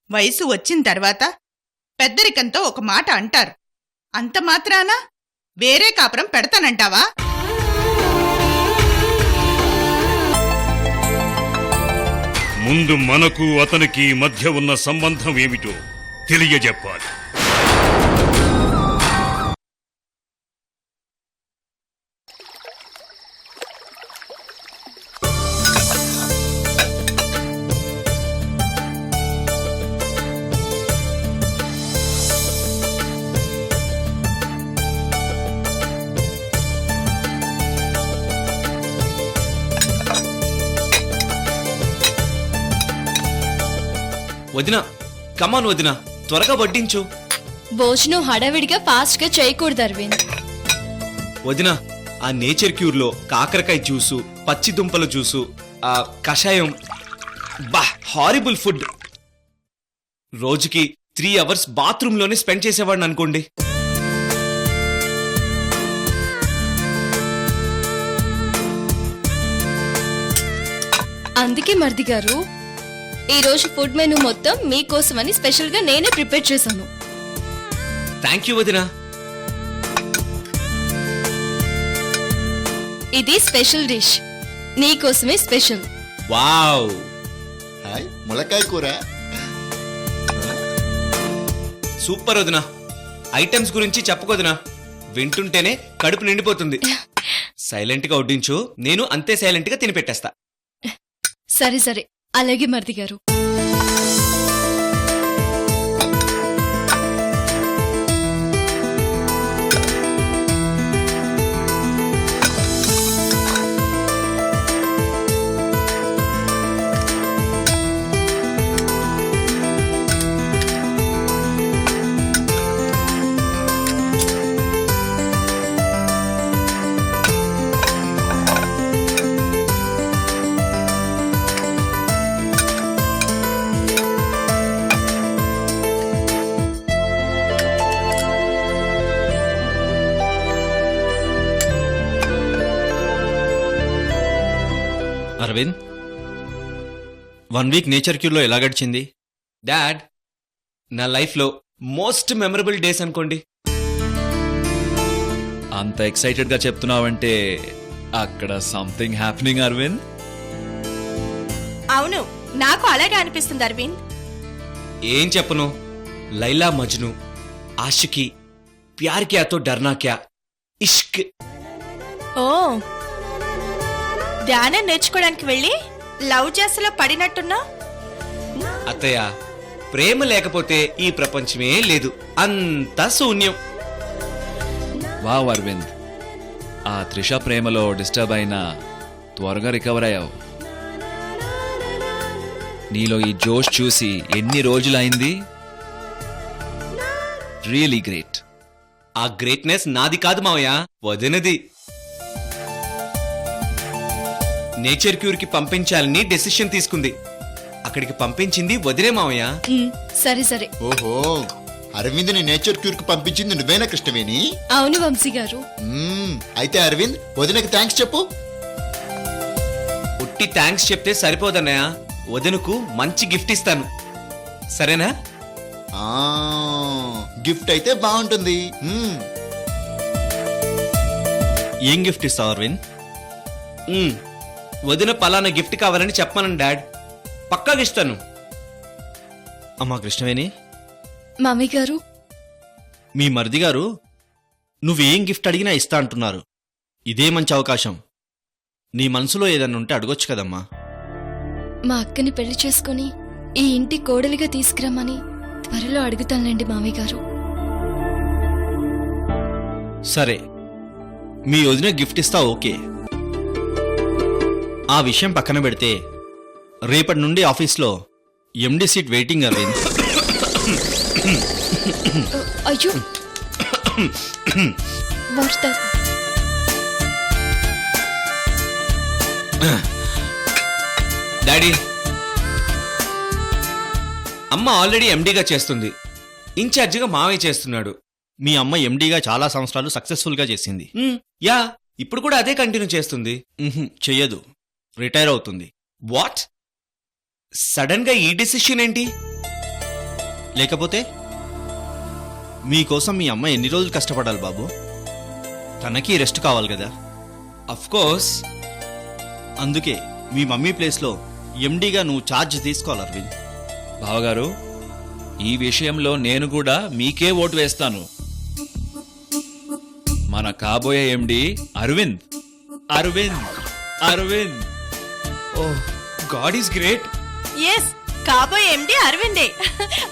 వయసు వచ్చిన తర్వాత పెద్దరికంతో ఒక మాట అంటారు. అంత మాత్రాన వేరే కాపురం పెడతానంటావా? ముందు మనకు అతనికి మధ్య ఉన్న సంబంధం ఏమిటో తెలియజెప్పాలి. వదినా, కమాన్ వదినా, త్వరగా వడ్డించు. భోజనం హడావిడిగా ఫాస్ట్ గా చేయకూడదు అరవింద్. వదినా, ఆ నేచర్ క్యూర్ లో కాకరకాయ జ్యూసు, పచ్చి దుంపల జ్యూసు, ఆ కషాయం, బా హారిబుల్ ఫుడ్. రోజుకి 3 అవర్స్ బాత్రూమ్ లోనే స్పెండ్ చేసేవాడిని అనుకోండి. అందుకే మర్ది గారు, ఈ రోజు ఫుడ్ మెనూ మొత్తం మీకోసమని స్పెషల్ గా నేనే ప్రిపేర్ చేశాను. థ్యాంక్ యూ వదినా. ఇది స్పెషల్ డిష్, నీకోసమే స్పెషల్. వావ్, హాయ్ ములక్కాయ కూర. సూపర్ వదినా. ఐటమ్స్ గురించి చెప్పుకోదినా, వింటుంటేనే కడుపు నిండిపోతుంది. సైలెంట్ గా వడ్డించు, నేను అంతే సైలెంట్ గా తిని పెట్టేస్తా. సరే సరే, అలాగే మర్ది గారు. అరవింద్, 1 వీక్ నేచర్ క్యూర్లో ఎలా గడిచింది? డాడ్, నా లైఫ్ లో మోస్ట్ మెమరబుల్ డేస్ అనుకోండి. అంత ఎక్సైటెడ్ గా చెప్తున్నావంటే అక్కడ సంథింగ్ హ్యాపెనింగ్ అరవింద్. అవును, నాకు అలాగే అనిపిస్తుంది అరవింద్. ఏం చెప్పను, లైలా మజ్ను, ఆషికి, ప్యార్ క్యా తో డర్నా క్యా, ఇష్క్. ఓ, ధ్యానం నేర్చుకోవడానికి వెళ్ళి లవ్ జాస్లో పడినట్టున్నా. అత్తయ్య, ప్రేమ లేకపోతే ఈ ప్రపంచమే లేదు, అంతా శూన్యం. వావ్ అరవింద్, ఆ త్రిష ప్రేమలో డిస్టర్బ్ అయినా త్వరగా రికవర్ అయ్యావు. నీలో ఈ జోష్ చూసి ఎన్ని రోజులైంది. Really great. ఆ గ్రేట్నెస్ నాది కాదు మావయ్య, వదినది. నేచర్ క్యూర్ కి పంపించాలని డెసిషన్ తీసుకుంది. అక్కడికి పంపించింది వదిలే మావయ్య. సరే సరే. ఓహో, అరవింద్ని నేచర్ క్యూర్ కు పంపించింది నువ్వేనా కృష్ణవేణి? అవును వంశీ గారు. అయితే అరవింద్, వదినకి థ్యాంక్స్ చెప్పు. ఉట్టి థ్యాంక్స్ చెప్తే సరిపోదన్నయ్య, వదినకు మంచి గిఫ్ట్ ఇస్తాను, సరేనా? ఆ గిఫ్ట్ అయితే బాగుంటుంది. ఏం గిఫ్ట్ ఇస్తావు అరవింద్? వదిన పలానా గిఫ్ట్ కావాలని చెప్పమను డాడ్, పక్కాగా ఇస్తాను. అమ్మా కృష్ణవేణి, మమ్మీ గారు, మీ మరిది గారు నువ్వేం గిఫ్ట్ అడిగినా ఇస్తా అంటున్నారు. ఇదే మంచి అవకాశం. నీ మనసులో ఏదన్నా ఉంటే అడగొచ్చు కదమ్మా. మా అక్కని పెళ్లి చేసుకుని ఈ ఇంటి కోడలిగా తీసుకురమ్మని త్వరలో అడుగుతానులేండి మామయ్య గారు. సరే, మీ వదిన గిఫ్ట్ ఇస్తా ఓకే. ఆ విషయం పక్కన పెడితే రేపటి నుండి ఆఫీస్లో ఎండి సీట్ వెయిటింగ్ అరవింద్. అయ్యో వాడతారు. డాడీ, అమ్మ ఆల్రెడీ ఎండీగా చేస్తుంది, ఇన్ఛార్జిగా మావయ్య చేస్తున్నాడు. మీ అమ్మ ఎండీగా చాలా సంవత్సరాలు సక్సెస్ఫుల్గా చేసింది. యా, ఇప్పుడు కూడా అదే కంటిన్యూ చేస్తుంది. చెయ్యదు, రిటైర్ అవుతుంది. వాట్? సడన్ గా ఈ డిసిషన్ ఏంటి? లేకపోతే మీకోసం మీ అమ్మ ఎన్ని రోజులు కష్టపడాలి బాబు? తనకి రెస్ట్ కావాలి కదా. కోర్స్. అందుకే మీ మమ్మీ ప్లేస్లో ఎండీగా నువ్వు ఛార్జ్ తీసుకోవాలి అరవింద్. బావగారు, ఈ విషయంలో నేను కూడా మీకే ఓటు వేస్తాను. మన కాబోయే MD Arvind. Arvind Arvind oh, God is great. Yes, కాబోయే ఎండి అరవిందే.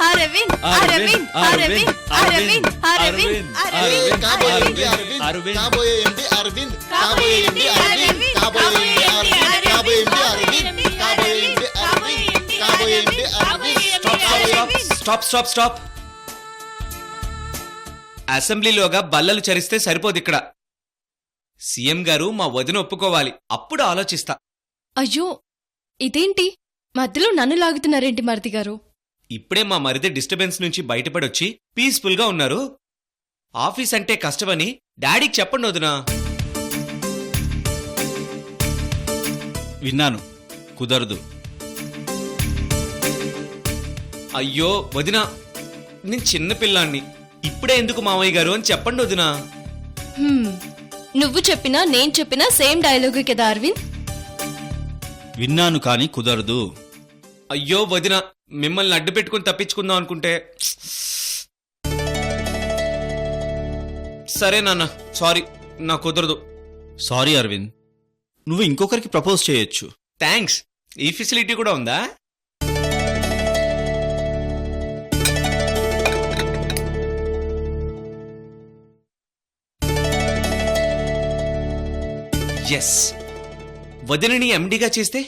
అరవింద్ అరవింద్ అరవింద్ అరవింద్ అరవింద్ అరవింద్ కాబోయే ఎండి అరవింద్, అరవింద్. కాబోయే ఎండి అరవింద్, కాబోయే ఎండి అరవింద్, కాబోయే ఎండి అరవింద్, కాబోయే ఎండి అరవింద్, కాబోయే ఎండి అరవింద్, కాబోయే ఎండి అరవింద్. Stop stop. అసెంబ్లీలోగా బల్లలు చరిస్తే సరిపోదు ఇక్కడ. సీఎం గారు మా వదిన ఒప్పుకోవాలి, అప్పుడు ఆలోచిస్తా. అయ్యో, ఇదేంటి మధ్యలో నన్ను లాగుతున్నారేంటి మరిది గారు? ఇప్పుడే మా మరిది డిస్టర్బెన్స్ నుంచి బయటపడొచ్చి పీస్ఫుల్గా ఉన్నారు. ఆఫీస్ అంటే కష్టమని డాడీకి చెప్పండి వదినా. విన్నాను, కుదరదు. అయ్యో వదినా, నేను చిన్న పిల్లాన్ని, ఇప్పుడే ఎందుకు మావయ్య గారు అని చెప్పండి వదినా. హ్మ్, నువ్వు చెప్పినా నేను చెప్పినా సేమ్ డైలాగే కదా అరవింద్. విన్నాను కానీ కుదరదు. అయ్యో వదినా, మిమ్మల్ని అడ్డు పెట్టుకుని తప్పించుకుందాం అనుకుంటే. సరే నాన్న, సారీ, నా కుదరదు. సారీ అరవింద్, నువ్వు ఇంకొకరికి ప్రపోజ్ చేయొచ్చు. థ్యాంక్స్. ఈ ఫెసిలిటీ కూడా ఉందా? ఎస్, వదినని ఎండిగా చేస్తే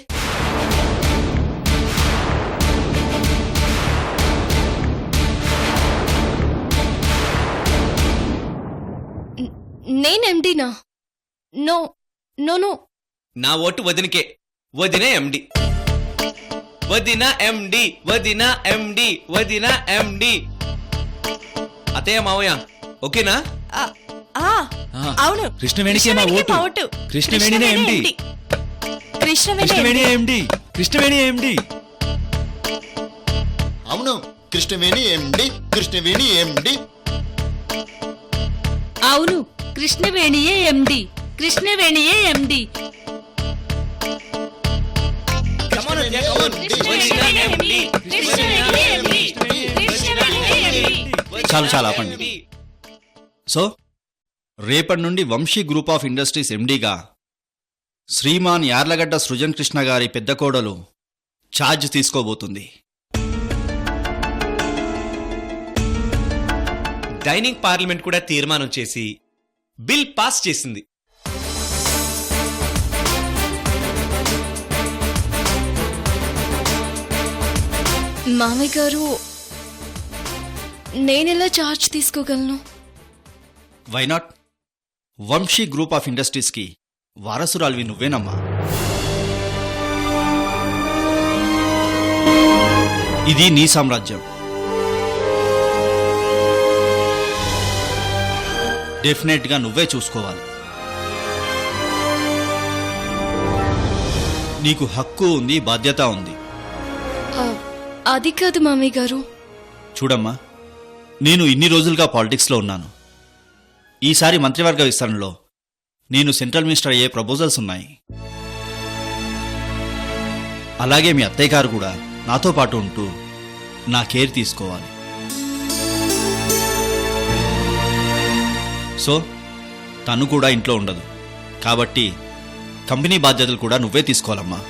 నేను ఎండీనా? No no no. నా ఓటు వదినకే. వదిన ఎండి, వదిన ఎండి, వదిన ఎండి, వదిన ఎండి. అత్తయ్య మావయ్య ఓకేనా? అవును, కృష్ణవేణికే మా ఓటు. కృష్ణవేణినే ఎండి. కృష్ణవేణి ఎండి. కృష్ణవేణి ఎండి. అవును, కృష్ణవేణి ఎండి, కృష్ణవేణి ఎండి. అవును, కృష్ణవేణియే ఎండి. కృష్ణవేణియే ఎండి. Come on, Adya, come on. వదిన ఎండి, కృష్ణవేణియే ఎండి. కృష్ణవేణియే ఎండి. చాలు చాలా ఆపండి. సో రేపటి నుండి వంశీ గ్రూప్ ఆఫ్ ఇండస్ట్రీస్ ఎండీగా శ్రీమాన్ యార్లగడ్డ సృజన్ కృష్ణ గారి పెద్ద కోడలు ఛార్జ్ తీసుకోబోతుంది. డైనింగ్ పార్లమెంట్ కూడా తీర్మానం చేసి బిల్ పాస్ చేసింది. మామయ్య గారు, నేనెలా ఛార్జ్ తీసుకోగలను? Why not? Vamshi group of ఇండస్ట్రీస్కి వారసురాలివి నువ్వేనమ్మా. ఇది నీ సామ్రాజ్యం. డెఫినెట్గా నువ్వే చూసుకోవాలి. నీకు హక్కు ఉంది, బాధ్యత ఉంది. అది కాదు మామయ్య గారు. చూడమ్మా, నేను ఇన్ని రోజులుగా పాలిటిక్స్లో ఉన్నాను. ఈసారి మంత్రివర్గ విస్తరణలో నేను సెంట్రల్ మినిస్టర్ అయ్యే ప్రపోజల్స్ ఉన్నాయి. అలాగే మీ అత్తయ్య గారు కూడా నాతో పాటు ఉంటూ నా కేర్ తీసుకోవాలి. సో తను కూడా ఇంట్లో ఉండదు. కాబట్టి కంపెనీ బాధ్యతలు కూడా నువ్వే తీసుకోవాలమ్మా.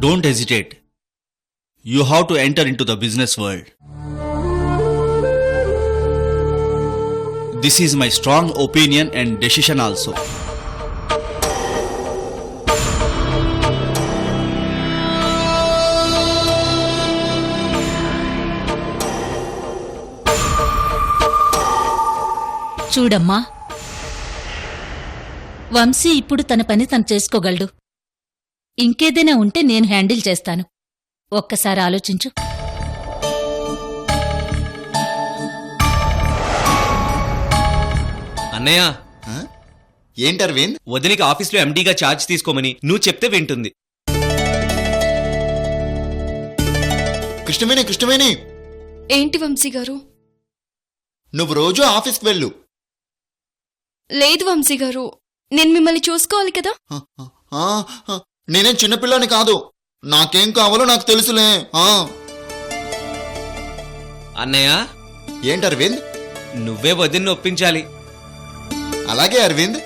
Don't hesitate. You have to enter into the business world. This is my strong opinion and decision also. చూడమ్మా, వంశీ ఇప్పుడు తన పని తను చేసుకోగలడు. ఇంకేదైనా ఉంటే నేను హ్యాండిల్ చేస్తాను. ఒక్కసారి ఆలోచించు. అన్నయ్య, ఏంటి అరవింద్? వదినికి ఆఫీస్లో ఎండీగా ఛార్జ్ తీసుకోమని నువ్వు చెప్తే వింటుంది. కృష్ణవేణి ఏంటి వంశీ గారు? నువ్వు రోజు ఆఫీస్కి వెళ్ళు. లేదు వంశీ గారు, నేను మిమ్మల్ని చూసుకోవాలి కదా. నేనేం చిన్నపిల్లని కాదు, నాకేం కావాలో నాకు తెలుసులే. అన్నయ్య, ఏంటి అరవింద్? నువ్వే వదిన్ని ఒప్పించాలి. అలాగే అరవింద్.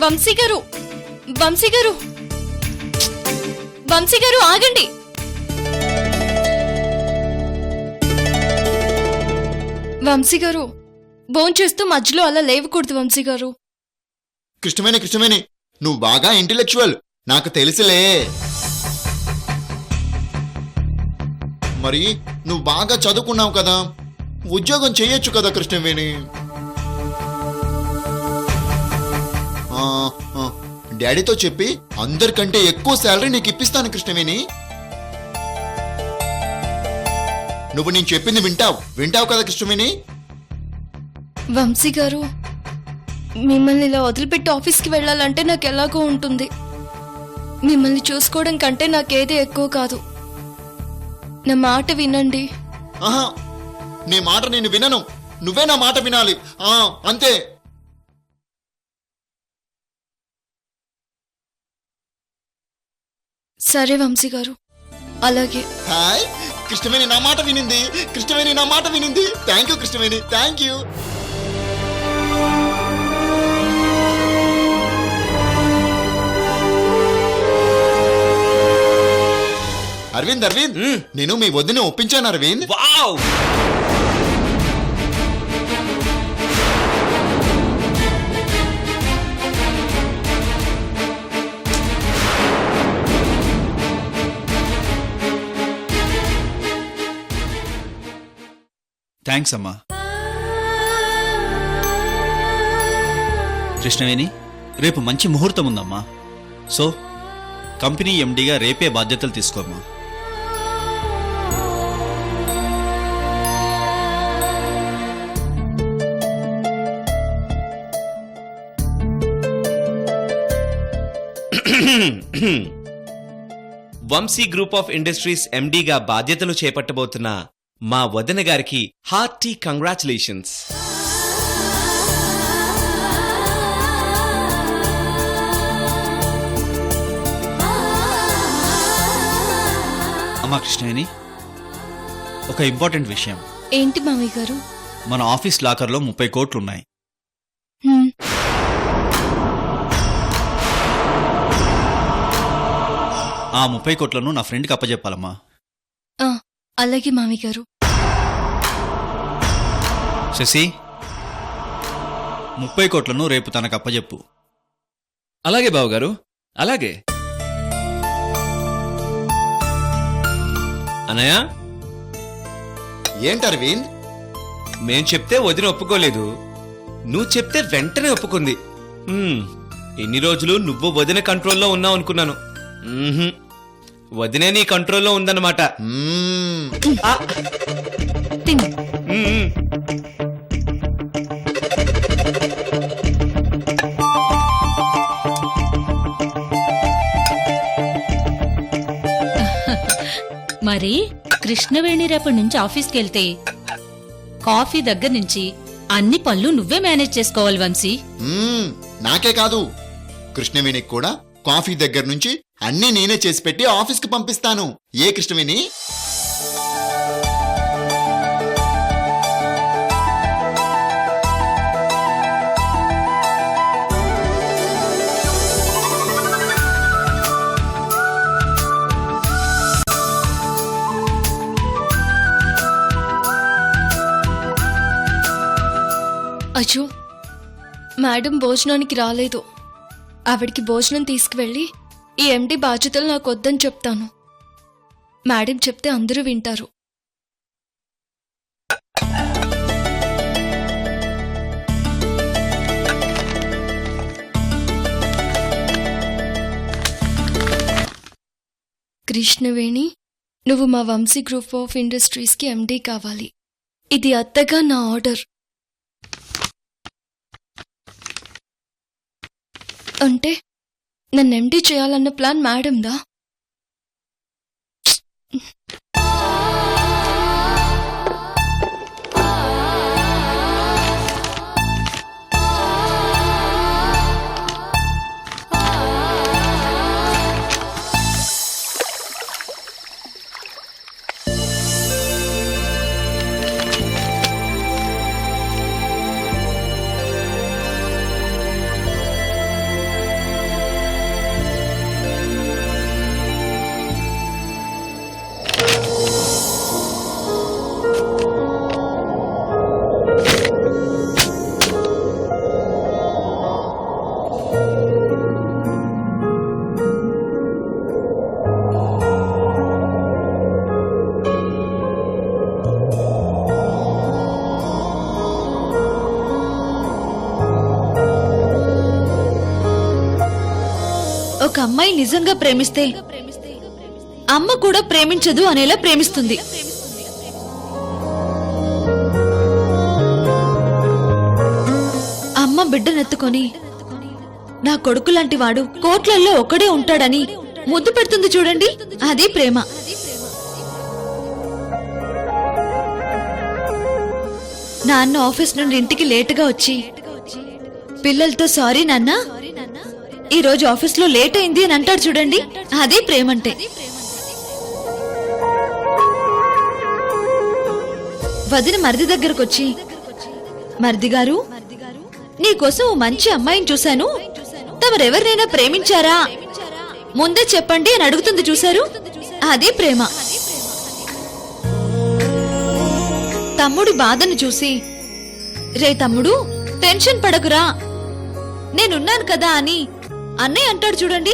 వంశీ గారు, వంశీ గారు, వంశీ గారు ఆగండి. వంశీ గారు, భోంచేస్తూ మధ్యలో అలా లేవకూడదు వంశీ గారు. కృష్ణవేణి నువ్వు బాగా ఇంటెలెక్చువల్, నాకు తెలుసులే. మరి నువ్వు బాగా చదువుకున్నావు కదా, ఉద్యోగం చేయొచ్చు కదా కృష్ణవేణి. డాడీతో చెప్పి అందరికంటే ఎక్కువ శాలరీ నీకు ఇప్పిస్తాను కృష్ణవేణి. నువ్వు నేను చెప్పింది వింటావు కదా కృష్ణవేణి? వంశీ గారు, మిమ్మల్ని ఇలా వదిలిపెట్టి ఆఫీస్కి వెళ్ళాలంటే నాకు ఎలాగో ఉంటుంది. మిమ్మల్ని చూసుకోవడం కంటే నాకేది ఎక్కువ కాదు. నా మాట వినండి. ఆహా, నీ మాట నేను వినను, నువ్వే నా మాట వినాలి. అంతే. సరే వంశీ గారు, అలాగే. హాయ్, కృష్ణవేణి నా మాట వినింది. Thank you Krishnaveni, thank you. Arvind నేను మీ వదిన ఒప్పించాను అరవింద్. వావ్! థ్యాంక్స్ అమ్మా. కృష్ణవేణి, రేపు మంచి ముహూర్తం ఉందమ్మా. సో కంపెనీ ఎండీగా రేపే బాధ్యతలు తీసుకోమ్మా. వంశీ గ్రూప్ ఆఫ్ ఇండస్ట్రీస్ ఎండీగా బాధ్యతలు చేపట్టబోతున్న మా వదిన గారికి హార్టీ కంగ్రాచులేషన్స్. అమ్మా కృష్ణవేణి, ఒక ఇంపార్టెంట్ విషయం. ఏంటి మామయ్య గారు? మన ఆఫీస్ లాకర్లో 30 కోట్లున్నాయి. ఆ 30 కోట్లను నా ఫ్రెండ్కి అప్పచెప్పాలమ్మా. అలాగే మామయ్య గారు. శశి, 30 కోట్లను రేపు తనకు అప్పచెప్పు. అలాగే బావగారు, అలాగే. అనయ్య, ఏంటి అరవింద్? మేం చెప్తే వదిన ఒప్పుకోలేదు, నువ్వు చెప్తే వెంటనే ఒప్పుకుంది. ఎన్ని రోజులు నువ్వు వదిన కంట్రోల్లో ఉన్నావు అనుకున్నాను. వదినే నీ కంట్రోల్లో ఉందన్నమాట. మరి కృష్ణవేణి రేపటి నుంచి ఆఫీస్కి వెళ్తే కాఫీ దగ్గర నుంచి అన్ని పనులు నువ్వే మేనేజ్ చేసుకోవాలి వంశీ. నాకే కాదు, కృష్ణవేణికి కూడా కాఫీ దగ్గర నుంచి అన్నీ నేనే చేసి పెట్టి ఆఫీస్కి పంపిస్తాను. ఏ కృష్ణవేణి? అయ్యో, మేడం భోజనానికి రాలేదు. ఆవిడికి భోజనం తీసుకువెళ్ళి ఈ ఎండి బాధ్యతలు నాకు వద్దని చెప్తాను. మేడం చెప్తే అందరూ వింటారు. కృష్ణవేణి, నువ్వు మా వంశీ గ్రూప్ ఆఫ్ ఇండస్ట్రీస్కి ఎండీ కావాలి. ఇది అత్తగా నా ఆర్డర్. అంటే నన్ను ఎండీ చేయాలన్న ప్లాన్ మేడందా? ఒక అమ్మాయి నిజంగా ప్రేమిస్తే అమ్మ కూడా ప్రేమించదు అనేలా ప్రేమిస్తుంది. అమ్మ బిడ్డనెత్తుకొని నా కొడుకు లాంటి వాడు కోట్లల్లో ఒక్కడే ఉంటాడని ముద్దు పెడుతుంది చూడండి, అది ప్రేమ. నాన్న ఆఫీస్ నుండి ఇంటికి లేటుగా వచ్చి పిల్లలతో సారీ నాన్న, ఈ రోజు ఆఫీస్లో లేట్ అయింది అని అంటాడు చూడండి, అదే ప్రేమంటే. వదిన మరిది దగ్గరకొచ్చి, మరిది గారు నీకోసం ఓ మంచి అమ్మాయిని చూశాను, తమరెవరినైనా ప్రేమించారా ముందే చెప్పండి అని అడుగుతుంది చూశారు, అదే ప్రేమ. తమ్ముడి బాధను చూసి, రే తమ్ముడు టెన్షన్ పడకురా నేనున్నాను కదా అని అన్నయ్య అంటాడు చూడండి,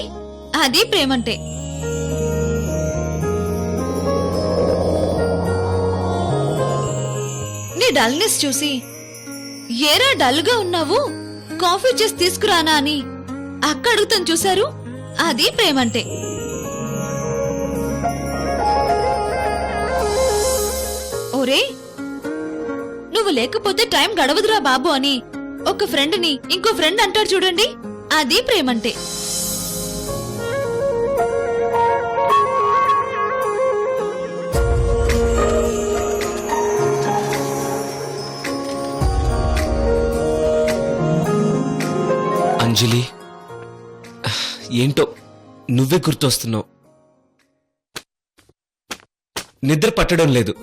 అది ప్రేమంటే. నీ డల్నెస్ చూసి, ఏరా డల్గా ఉన్నావు కాఫీ చేసి తీసుకురానా అని అక్క అడుగుతాను చూశారు, అది ప్రేమంటే. ఓరే నువ్వు లేకపోతే టైం గడవదురా బాబు అని ఒక ఫ్రెండ్ ని ఇంకో ఫ్రెండ్ అంటాడు చూడండి, అది ప్రేమంటే. అంజలి, ఏంటో నువ్వే గుర్తొస్తున్నావు. నిద్ర పట్టడం లేదు.